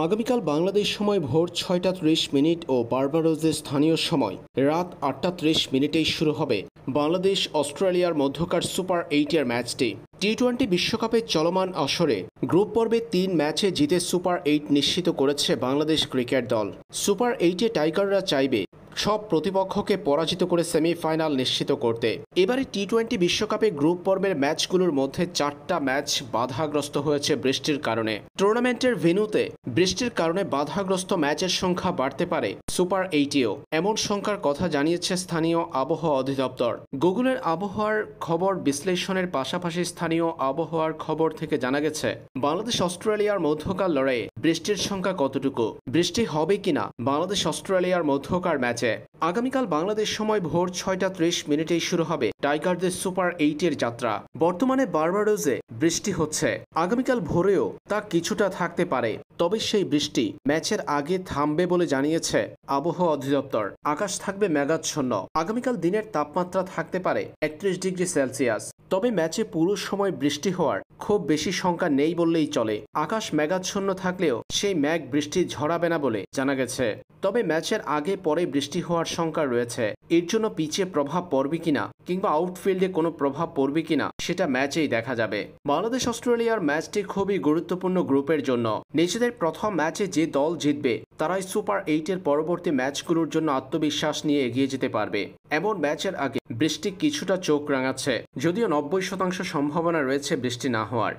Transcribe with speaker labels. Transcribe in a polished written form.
Speaker 1: আগামীকাল বাংলাদেশ সময় ভোর ৬টা ৩০ ও বার্বাডোজে স্থানীয় সময় রাত ৮টা ৩০ শুরু হবে বাংলাদেশ অস্ট্রেলিয়ার মধ্যকার সুপার 8-এর ম্যাচটি। টি-20 বিশ্বকাপের চলমান আসরে গ্রুপ পর্বে ৩ ম্যাচে জিতে সুপার 8 নিশ্চিত করেছে বাংলাদেশ ক্রিকেট দল। সুপার 8-এ টাইগাররা চাইবে সব প্রতিপক্ষকে পরাজিত করে সেমিফাইনাল নিশ্চিত করতে। এবারে টি-20 বিশ্বকাপে গ্রুপ পর্বের ম্যাচগুলোর মধ্যে 4টা ম্যাচ বাধাগ্রস্ত হয়েছে বৃষ্টির কারণে। টুর্নামেন্টের ভেন্যুতে বৃষ্টির কারণে বাধাগ্রস্ত ম্যাচের সংখ্যা বাড়তে পারে সুপার 8-এও, এমন শঙ্কার কথা জানিয়েছে স্থানীয় আবহাওয়া অধিদপ্তর। গুগলের আবহাওয়ার খবর বিশ্লেষণের পাশাপাশি স্থানীয় আবহাওয়ার খবর থেকে জানা গেছে বাংলাদেশ অস্ট্রেলিয়ার মধ্যকার লড়াইয়ে বৃষ্টির সংখ্যা কতটুকু, বৃষ্টি হবে কিনা বাংলাদেশ অস্ট্রেলিয়ার মধ্যকার ম্যাচে। আগামীকাল বাংলাদেশ সময় ভোর 6টা ৩০ শুরু হবে টাইগারদের সুপার 8-এর যাত্রা। বর্তমানে বার্বাডোজে বৃষ্টি হচ্ছে, আগামীকাল ভোরেও তা কিছুটা থাকতে পারে, তবে সেই বৃষ্টি ম্যাচের আগে থামবে বলে জানিয়েছে আবহাওয়া অধিদপ্তর। আকাশ থাকবে মেঘাচ্ছন্ন, আগামীকাল দিনের তাপমাত্রা থাকতে পারে 31 ডিগ্রি সেলসিয়াস। তবে ম্যাচে পুরো সময় বৃষ্টি হওয়ার খুব বেশি শঙ্কা নেই বললেই চলে। আকাশ মেঘাচ্ছন্ন থাকলেও সেই মেঘ বৃষ্টি ঝরাবে না বলে জানা গেছে। তবে ম্যাচের আগে পরে বৃষ্টি হওয়ার শঙ্কা রয়েছে। এর জন্য পিচে প্রভাব পড়বে কিনা কিংবা আউটফিল্ডে কোনো প্রভাব পড়বে কিনা সেটা ম্যাচেই দেখা যাবে। বাংলাদেশ অস্ট্রেলিয়ার ম্যাচটি খুবই গুরুত্বপূর্ণ গ্রুপের জন্য। নিজেদের প্রথম ম্যাচে যে দল জিতবে তারাই সুপার 8-এর পরবর্তী ম্যাচগুলোর জন্য আত্মবিশ্বাস নিয়ে এগিয়ে যেতে পারবে। এমন ম্যাচের আগে বৃষ্টি কিছুটা চোখ রাঙাচ্ছে, যদিও 90% সম্ভাবনা রয়েছে বৃষ্টি না হওয়ার।